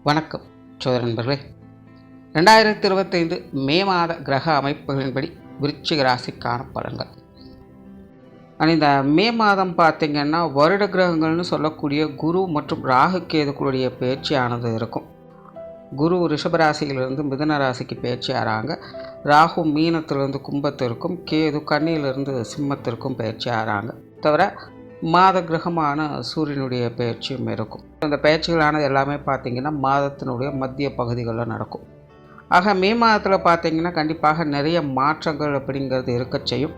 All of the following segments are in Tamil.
வணக்கம் சோதர நண்பர்களே. 2025 மே மாத கிரக அமைப்புகளின்படி விருச்சிக ராசிக்கான பலன்கள். இந்த மே மாதம் பார்த்திங்கன்னா வருட கிரகங்கள்னு சொல்லக்கூடிய குரு மற்றும் ராகு கேதுக்களுடைய பயிற்சியானது இருக்கும். குரு ரிஷபராசியிலிருந்து மிதுன ராசிக்கு பயிற்சி ஆகிறாங்க. ராகு மீனத்திலிருந்து கும்பத்திற்கும், கேது கன்னியிலிருந்து சிம்மத்திற்கும் பயிற்சி ஆகிறாங்க. தவிர மாத கிரகமான சூரியனுடைய பயிற்சியும் இருக்கும். இந்த பயிற்சிகளானது எல்லாமே பார்த்திங்கன்னா மாதத்தினுடைய மத்திய பகுதிகளில் நடக்கும். ஆக மே மாதத்தில் பார்த்திங்கன்னா கண்டிப்பாக நிறைய மாற்றங்கள் அப்படிங்கிறது இருக்க செய்யும்.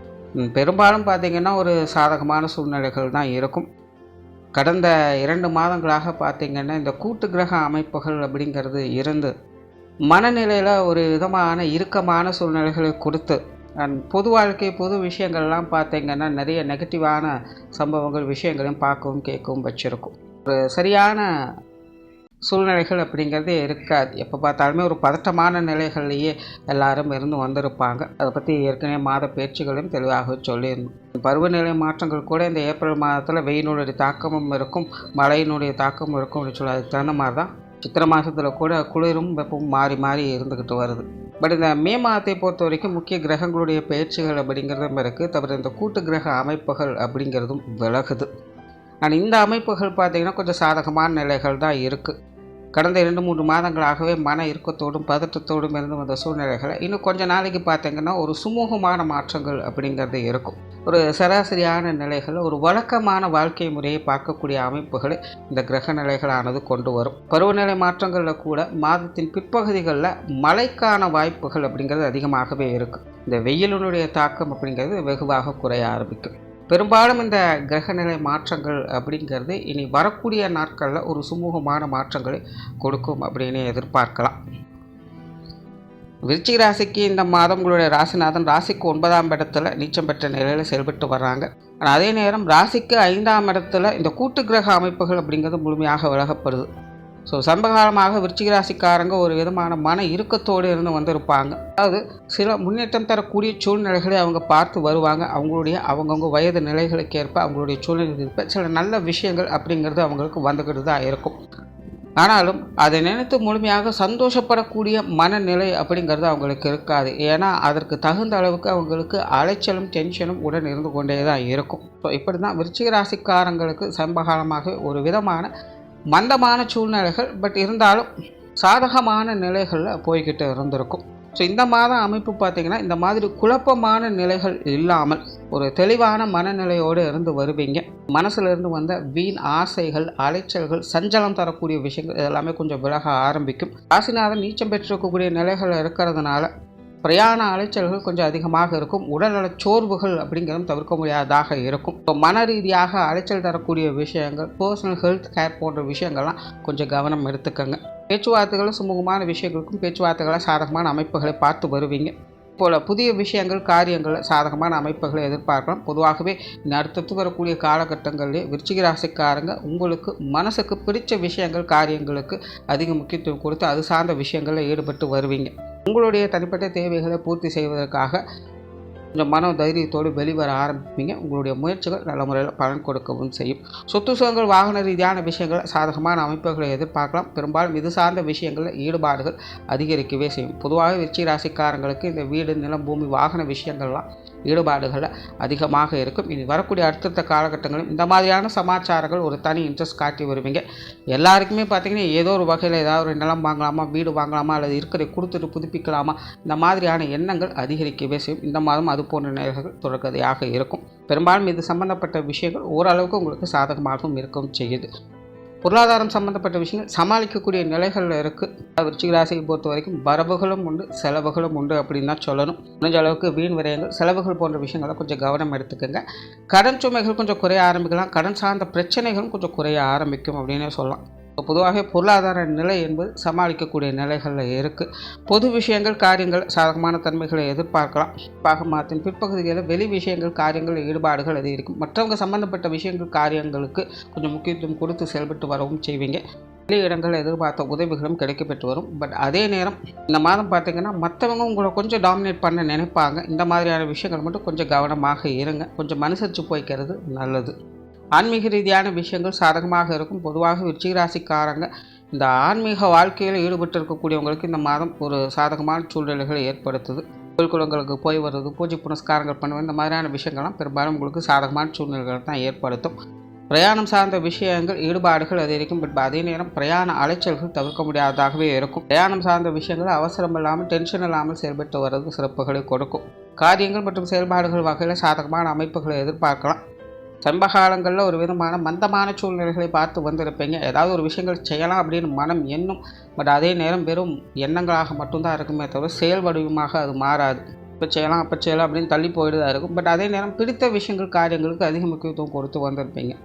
பெரும்பாலும் பார்த்திங்கன்னா ஒரு சாதகமான சூழ்நிலைகள் தான் இருக்கும். கடந்த 2 மாதங்களாக பார்த்திங்கன்னா இந்த கூட்டு கிரக அமைப்புகள் அப்படிங்கிறது இருந்து மனநிலையில் ஒரு விதமான இறுக்கமான சூழ்நிலைகளை கொடுத்து பொது வாழ்க்கை பொது விஷயங்கள்லாம் பார்த்திங்கன்னா நிறைய நெகட்டிவான சம்பவங்கள் விஷயங்களையும் பார்க்கவும் கேட்கவும் வச்சுருக்கும். ஒரு சரியான சூழ்நிலைகள் அப்படிங்கிறதே இருக்காது. எப்போ பார்த்தாலுமே ஒரு பதட்டமான நிலைகள்லேயே எல்லாரும் இருந்து வந்திருப்பாங்க. அதை பற்றி ஏற்கனவே மாத பேச்சுகளையும் தெளிவாக சொல்லியிருந்தோம். பருவநிலை மாற்றங்கள் கூட இந்த ஏப்ரல் மாதத்தில் வெயினுடைய தாக்கமும் இருக்கும், மழையினுடைய தாக்கமும் இருக்கும் அப்படின்னு சொல்லி அதுக்கு தகுந்த மாதிரி தான் சித்திரை மாதத்தில் கூட குளிரும் வெப்பமும் மாறி மாறி இருந்துக்கிட்டு வருது. பட் இந்த மே மாதத்தை பொறுத்த வரைக்கும் முக்கிய கிரகங்களுடைய பயிற்சிகள் அப்படிங்கிறதும் இருக்குது. தவிர இந்த கூட்டு கிரக அமைப்புகள் அப்படிங்கிறதும் விலகுது. ஆனால் இந்த அமைப்புகள் பார்த்திங்கன்னா கொஞ்சம் சாதகமான நிலைகள் தான் இருக்குது. கடந்த 2-3 மாதங்களாகவே மன இறுக்கத்தோடும் பதட்டத்தோடும் இருந்து வந்த சூழ்நிலைகளை இன்னும் கொஞ்சம் நாளைக்கு பார்த்திங்கன்னா ஒரு சுமூகமான மாற்றங்கள் அப்படிங்கிறது இருக்கும். ஒரு சராசரியான நிலைகளில் ஒரு வழக்கமான வாழ்க்கை முறையை பார்க்கக்கூடிய அமைப்புகளை இந்த கிரக நிலைகளானது கொண்டு வரும். பருவநிலை மாற்றங்களில் கூட மாதத்தின் பிற்பகுதிகளில் மழைக்கான வாய்ப்புகள் அப்படிங்கிறது அதிகமாகவே இருக்குது. இந்த வெயிலினுடைய தாக்கம் அப்படிங்கிறது வெகுவாக குறைய ஆரம்பிக்கும். பெரும்பாலும் இந்த கிரகநிலை மாற்றங்கள் அப்படிங்கிறது இனி வரக்கூடிய நாட்களில் ஒரு சுமூகமான மாற்றங்களை கொடுக்கும் அப்படின்னு எதிர்பார்க்கலாம். விருச்சிக ராசிக்கு இந்த மாதம் உங்களுடைய ராசிநாதன் ராசிக்கு 9ஆம் இடத்துல நீச்சம் பெற்ற நிலையில் செயல்பட்டு வர்றாங்க. ஆனால் அதே நேரம் ராசிக்கு 5ஆம் இடத்துல இந்த கூட்டு கிரக அமைப்புகள் அப்படிங்கிறது முழுமையாக விலகப்படுது. ஸோ சமீபகாலமாக விருச்சிக ராசிக்காரங்க ஒரு விதமான மன இறுக்கத்தோடு இருந்து வந்திருப்பாங்க. அதாவது சில முன்னேற்றம் தரக்கூடிய சூழ்நிலைகளை அவங்க பார்த்து வருவாங்க. அவங்கவுங்க வயது நிலைகளுக்கு ஏற்ப அவங்களுடைய சூழ்நிலைக்கு ஏற்ப சில நல்ல விஷயங்கள் அப்படிங்கிறது அவங்களுக்கு வந்துக்கிட்டு தான் இருக்கும். ஆனாலும் அதை நினைத்து முழுமையாக சந்தோஷப்படக்கூடிய மனநிலை அப்படிங்கிறது அவங்களுக்கு இருக்காது. ஏன்னா அதற்கு தகுந்த அளவுக்கு அவங்களுக்கு அலைச்சலும் டென்ஷனும் உடன் இருந்து கொண்டே தான் இருக்கும். ஸோ இப்படி தான் விருச்சிக ராசிக்காரங்களுக்கு சமீபகாலமாக ஒரு விதமான மந்தமான சூழ்நிலைகள் பட் இருந்தாலும் சாதகமான நிலைகளில் போய்கிட்டு இருந்திருக்கும். ஸோ இந்த மாதம் அமைப்பு பார்த்திங்கன்னா இந்த மாதிரி குழப்பமான நிலைகள் இல்லாமல் ஒரு தெளிவான மனநிலையோடு இருந்து வருவீங்க. மனசுலேருந்து வந்த வீண் ஆசைகள், அலைச்சல்கள், சஞ்சலம் தரக்கூடிய விஷயங்கள் இதெல்லாமே கொஞ்சம் விலக ஆரம்பிக்கும். ராசிநாதன் நீச்சம் பெற்றிருக்கக்கூடிய நிலைகள் இருக்கிறதுனால பிரயாண அலைச்சல்கள் கொஞ்சம் அதிகமாக இருக்கும். உடல்நல சோர்வுகள் அப்படிங்கிறதும் தவிர்க்க முடியாததாக இருக்கும். இப்போ மன ரீதியாக அலைச்சல் தரக்கூடிய விஷயங்கள், பர்சனல் ஹெல்த் கேர் போன்ற விஷயங்கள்லாம் கொஞ்சம் கவனம் எடுத்துக்கங்க. பேச்சுவார்த்தைகளும் சுமூகமான விஷயங்களுக்கும் பேச்சுவார்த்தைகளாக சாதகமான அமைப்புகளை பார்த்து வருவீங்க. போல் புதிய விஷயங்கள் காரியங்களில் சாதகமான அமைப்புகளை எதிர்பார்க்கலாம். பொதுவாகவே அடுத்தடுத்து வரக்கூடிய காலகட்டங்களிலே விருச்சிக ராசிக்காரங்க உங்களுக்கு மனசுக்கு பிடிச்ச விஷயங்கள் காரியங்களுக்கு அதிக முக்கியத்துவம் கொடுத்து அது சார்ந்த விஷயங்களில் ஈடுபட்டு வருவீங்க. உங்களுடைய தனிப்பட்ட தேவைகளை பூர்த்தி செய்வதற்காக கொஞ்சம் மன தைரியத்தோடு வெளிவர ஆரம்பிப்பீங்க. உங்களுடைய முயற்சிகள் நல்ல முறையில் பலன் கொடுக்கவும் செய்யும். சொத்து சுகங்கள், வாகன ரீதியான விஷயங்கள் சாதகமான அமைப்புகளை எதிர்பார்க்கலாம். பெரும்பாலும் இது சார்ந்த விஷயங்களில் ஈடுபாடுகள் அதிகரிக்கவே செய்யும். பொதுவாக விருச்சிக ராசிக்காரங்களுக்கு இந்த வீடு, நிலம், பூமி, வாகன விஷயங்கள்லாம் ஈடுபாடுகள் அதிகமாக இருக்கும். இனி வரக்கூடிய அடுத்தடுத்த காலகட்டங்களும் இந்த மாதிரியான சமாச்சாரங்கள் ஒரு தனி இன்ட்ரெஸ்ட் காட்டி வருவீங்க. எல்லாருக்குமே பார்த்திங்கன்னா ஏதோ ஒரு வகையில் ஏதாவது ஒரு நிலம் வாங்கலாமா, வீடு வாங்கலாமா, அல்லது இருக்கிற கொடுத்துட்டு புதுப்பிக்கலாமா, இந்த மாதிரியான எண்ணங்கள் அதிகரிக்கவே செய்யும். இந்த மாதம் அது போன்ற நிலைகள் தொடர்கதையாக இருக்கும். பெரும்பாலும் இது சம்பந்தப்பட்ட விஷயங்கள் ஓரளவுக்கு உங்களுக்கு சாதகமாகவும் இருக்கவும் செய்யுது. பொருளாதாரம் சம்பந்தப்பட்ட விஷயங்கள் சமாளிக்கக்கூடிய நிலைகளில் இருக்குது. விருச்சிக ராசியை பொறுத்த வரைக்கும் வரவுகளும் உண்டு, செலவுகளும் உண்டு அப்படின்னு தான் சொல்லணும். முடிஞ்ச அளவுக்கு வீண் விரயங்கள், செலவுகள் போன்ற விஷயங்களை கொஞ்சம் கவனம் எடுத்துக்கோங்க. கடன் சுமைகள் கொஞ்சம் குறைய ஆரம்பிக்கலாம். கடன் சார்ந்த பிரச்சனைகளும் கொஞ்சம் குறைய ஆரம்பிக்கும் அப்படின்னே சொல்லலாம். பொதுவாக பொருளாதார நிலை என்பது சமாளிக்கக்கூடிய நிலைகளில் இருக்குது. பொது விஷயங்கள் காரியங்கள் சாதகமான தன்மைகளை எதிர்பார்க்கலாம். பாகமாத்தின் பிற்பகுதிகளில் வெளி விஷயங்கள் காரியங்கள் ஈடுபாடுகள் அதிகரிக்கும். மற்றவங்க சம்பந்தப்பட்ட விஷயங்கள் காரியங்களுக்கு கொஞ்சம் முக்கியத்துவம் கொடுத்து செயல்பட்டு வரவும் செய்வீங்க. வெளி இடங்கள் எதிர்பார்த்த உதவிகளும் கிடைக்கப்பெற்று வரும். பட் அதே நேரம் இந்த மாதம் பார்த்திங்கன்னா மற்றவங்க உங்களை கொஞ்சம் டாமினேட் பண்ண நினைப்பாங்க. இந்த மாதிரியான விஷயங்கள் மட்டும் கொஞ்சம் கவனமாக இருங்க. கொஞ்சம் மனுசரித்து போய்க்கிறது நல்லது. ஆன்மீக ரீதியான விஷயங்கள் சாதகமாக இருக்கும். பொதுவாக விருச்சிக ராசிக்காரங்க இந்த ஆன்மீக வாழ்க்கையில் ஈடுபட்டு இருக்கக்கூடியவங்களுக்கு இந்த மாதம் ஒரு சாதகமான சூழ்நிலைகளை ஏற்படுத்துது. கோயில் குளங்களுக்கு போய் வர்றது, பூஜை புனஸ்காரங்கள் பண்ணுவது, இந்த மாதிரியான விஷயங்கள்லாம் பெரும்பாலும் உங்களுக்கு சாதகமான சூழ்நிலைகளை தான் ஏற்படுத்தும். பிரயாணம் சார்ந்த விஷயங்கள் ஈடுபாடுகள் அதிகரிக்கும். பட் அதே நேரம் பிரயாண அலைச்சல்கள் தவிர்க்க முடியாததாகவே இருக்கும். பிரயாணம் சார்ந்த விஷயங்கள் அவசரம் இல்லாமல் டென்ஷன் இல்லாமல் செயல்பட்டு வர்றது சிறப்புகளை கொடுக்கும். காரியங்கள் மற்றும் செயல்பாடுகள் வகையில் சாதகமான அமைப்புகளை எதிர்பார்க்கலாம். சமீபகாலங்களில் ஒரு விதமான மந்தமான சூழ்நிலைகளை பார்த்து வந்திருப்பீங்க. ஏதாவது ஒரு விஷயங்கள் செய்யலாம் அப்படின்னு மனம் எண்ணும். பட் அதே நேரம் வெறும் எண்ணங்களாக மட்டும்தான் இருக்குமே தவிர செயல் வடிவமாக அது மாறாது. இப்போ செய்யலாம் அப்போ செய்யலாம் அப்படின்னு தள்ளி போயிட்டு தான் இருக்கும். பட் அதே நேரம் பிடித்த விஷயங்கள் காரியங்களுக்கு அதிக முக்கியத்துவம் கொடுத்து வந்திருப்பீங்க.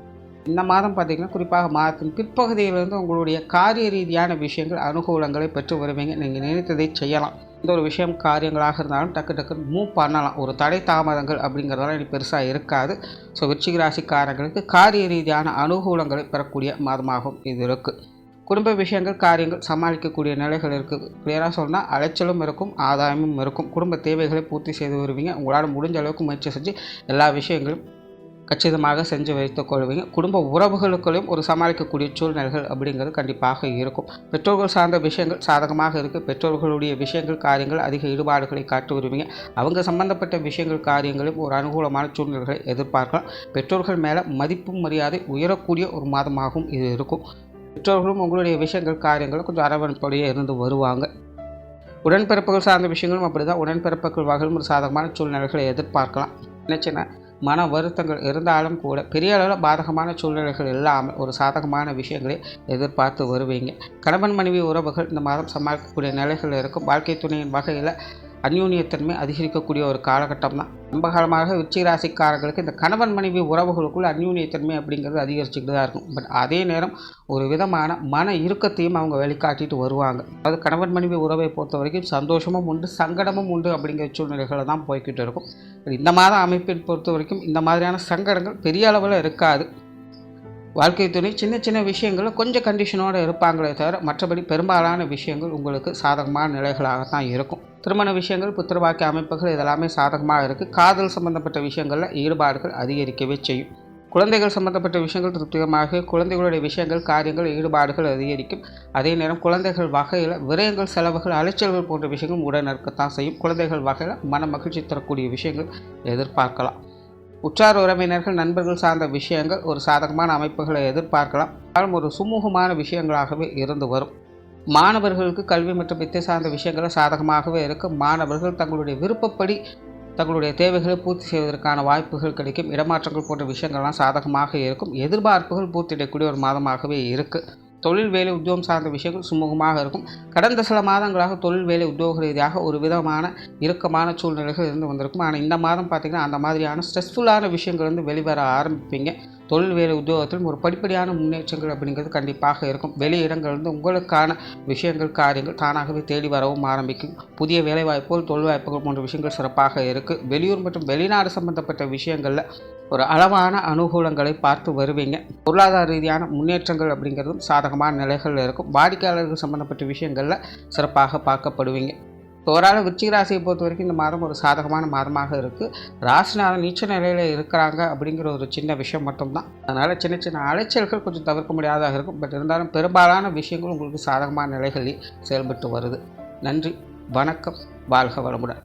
இந்த மாதம் பார்த்திங்கன்னா குறிப்பாக மாதத்தின் பிற்பகுதியிலிருந்து உங்களுடைய காரிய ரீதியான விஷயங்கள் அனுகூலங்களை பெற்று வருவீங்க. நீங்கள் நினைத்ததை செய்யலாம். இந்த ஒரு விஷயம் காரியங்களாக இருந்தாலும் டக்குன்னு மூவ் பண்ணலாம். ஒரு தடை தாமதங்கள் அப்படிங்கிறதெல்லாம் இனி பெருசாக இருக்காது. ஸோ விருச்சிக ராசிக்காரங்களுக்கு காரிய ரீதியான அனுகூலங்களை பெறக்கூடிய மாதமாகவும் இது இருக்குது. குடும்ப விஷயங்கள் காரியங்கள் சமாளிக்கக்கூடிய நிலைகள் இருக்குது. கிளியராக சொன்னால் அலைச்சலும் இருக்கும், ஆதாயமும் இருக்கும். குடும்ப தேவைகளை பூர்த்தி செய்து வருவீங்க. உங்களால் முடிஞ்ச அளவுக்கு முயற்சி செஞ்சு எல்லா விஷயங்களும் கச்சிதமாக செஞ்சு வைத்துக் கொள்வீங்க. குடும்ப உறவுகளுக்குள்ளையும் ஒரு சமாளிக்கக்கூடிய சூழ்நிலைகள் அப்படிங்கிறது கண்டிப்பாக இருக்கும். பெற்றோர்கள் சார்ந்த விஷயங்கள் சாதகமாக இருக்குது. பெற்றோர்களுடைய விஷயங்கள் காரியங்கள் அதிக ஈடுபாடுகளை காட்டி வருவீங்க. அவங்க சம்பந்தப்பட்ட விஷயங்கள் காரியங்களும் ஒரு அனுகூலமான சூழ்நிலைகளை எதிர்பார்க்கலாம். பெற்றோர்கள் மேலே மதிப்பும் மரியாதை உயரக்கூடிய ஒரு மாதமாகவும் இது இருக்கும். பெற்றோர்களும் உங்களுடைய விஷயங்கள் காரியங்கள் கொஞ்சம் அரவணைப்போடையே இருந்து வருவாங்க. உடன்பிறப்புகள் சார்ந்த விஷயங்களும் அப்படி தான். உடன்பிறப்புகள் வகையிலும் ஒரு சாதகமான சூழ்நிலைகளை எதிர்பார்க்கலாம். நினச்சின்னா மன வருத்தங்கள் இருந்தாலும் கூட பெரிய அளவில் பாதகமான சூழ்நிலைகள் இல்லாமல் ஒரு சாதகமான விஷயங்களை எதிர்பார்த்து வருவீங்க. கணவன் மனைவி உறவுகள் இந்த மாதம் சமாளிக்கக்கூடிய நிலைகள் இருக்கும். வாழ்க்கை துணையின் வகையில் அந்யோன்யத்தன்மை அதிகரிக்கக்கூடிய ஒரு காலகட்டம் தான். ரொம்ப காலமாக விருச்சிக ராசிக்காரர்களுக்கு இந்த கணவன் மனைவி உறவுகளுக்குள்ள அந்யோன்யத்தன்மை அப்படிங்கிறது அதிகரிச்சுக்கிட்டு தான் இருக்கும். பட் அதே நேரம் ஒரு விதமான மன இறுக்கத்தையும் அவங்க வெளிக்காட்டிட்டு வருவாங்க. அதாவது கணவன் மனைவி உறவை பொறுத்த வரைக்கும் சந்தோஷமும் உண்டு, சங்கடமும் உண்டு அப்படிங்கிற சூழ்நிலைகளை தான் போய்கிட்டு இருக்கும். இந்த மாத அமைப்பை பொறுத்த வரைக்கும் இந்த மாதிரியான சங்கடங்கள் பெரிய அளவில் இருக்காது. வாழ்க்கை துணை சின்ன சின்ன விஷயங்களில் கொஞ்சம் கண்டிஷனோடு இருப்பாங்களே தவிர மற்றபடி பெரும்பாலான விஷயங்கள் உங்களுக்கு சாதகமான நிலைகளாகத்தான் இருக்கும். திருமண விஷயங்கள், புத்திரவாக்கிய அமைப்புகள் இதெல்லாமே சாதகமாக இருக்குது. காதல் சம்பந்தப்பட்ட விஷயங்களில் ஈடுபாடுகள் அதிகரிக்கவே செய்யும். குழந்தைகள் சம்பந்தப்பட்ட விஷயங்கள் திருப்திகரமாக, குழந்தைகளுடைய விஷயங்கள் காரியங்கள் ஈடுபாடுகள் அதிகரிக்கும். அதே நேரம் குழந்தைகள் வகையில் விரயங்கள் செலவுகள் அலைச்சல்கள் போன்ற விஷயங்கள் உடன் இருக்கத்தான் செய்யும். குழந்தைகள் வகையில் மன மகிழ்ச்சி தரக்கூடிய விஷயங்கள் எதிர்பார்க்கலாம். உற்றார் உறவினர்கள் நண்பர்கள் சார்ந்த விஷயங்கள் ஒரு சாதகமான அமைப்புகளை எதிர்பார்க்கலாம். ஒரு சுமூகமான விஷயங்களாகவே இருந்து வரும். மாணவர்களுக்கு கல்வி மற்றும் வித்தை சார்ந்த விஷயங்கள் சாதகமாகவே இருக்கும். மாணவர்கள் தங்களுடைய விருப்பப்படி தங்களுடைய தேவைகளை பூர்த்தி செய்வதற்கான வாய்ப்புகள் கிடைக்கும். இடமாற்றங்கள் போன்ற விஷயங்கள்லாம் சாதகமாக இருக்கும். எதிர்பார்ப்புகள் பூர்த்தியடையக்கூடிய ஒரு மாதமாகவே இருக்குது. தொழில் வேலை உத்தியோகம் சார்ந்த விஷயங்கள் சுமூகமாக இருக்கும். கடந்த சில மாதங்களாக தொழில் வேலை உத்தியோக ரீதியாக ஒரு விதமான இறுக்கமான சூழ்நிலைகள் இருந்து வந்திருக்கும். ஆனால் இந்த மாதம் பார்த்திங்கன்னா அந்த மாதிரியான ஸ்ட்ரெஸ்ஃபுல்லான விஷயங்கள் வந்து வெளிவர ஆரம்பிப்பீங்க. தொழில் வேலை உத்தியோகத்தில் ஒரு படிப்படியான முன்னேற்றங்கள் அப்படிங்கிறது கண்டிப்பாக இருக்கும். வெளி இடங்கள்லேருந்து உங்களுக்கான விஷயங்கள் காரியங்கள் தானாகவே தேடி வரவும் ஆரம்பிக்கும். புதிய வேலைவாய்ப்புகள் தொழில் வாய்ப்புகள் போன்ற விஷயங்கள் சிறப்பாக இருக்குது. வெளியூர் மற்றும் வெளிநாடு சம்பந்தப்பட்ட விஷயங்களில் ஒரு அளவான அனுகூலங்களை பார்த்து வருவீங்க. பொருளாதார ரீதியான முன்னேற்றங்கள் அப்படிங்கிறதும் சாதகமான நிலைகள் இருக்கும். வாடிக்கையாளர்கள் சம்பந்தப்பட்ட விஷயங்களில் சிறப்பாக பார்க்கப்படுவீங்க. ஓராள விருச்சிக ராசியை பொறுத்த வரைக்கும் இந்த மாதம் ஒரு சாதகமான மாதமாக இருக்குது. ராசிநாதன் நீச்ச நிலையில் இருக்கிறாங்க அப்படிங்கிற ஒரு சின்ன விஷயம் மட்டும்தான். அதனால் சின்ன சின்ன அலைச்சல்கள் கொஞ்சம் தவிர்க்க முடியாதாக இருக்கும். பட் இருந்தாலும் பெரும்பாலான விஷயங்கள் உங்களுக்கு சாதகமான நிலைகளில் செயல்பட்டு வருது. நன்றி, வணக்கம், வாழ்க வளமுடன்.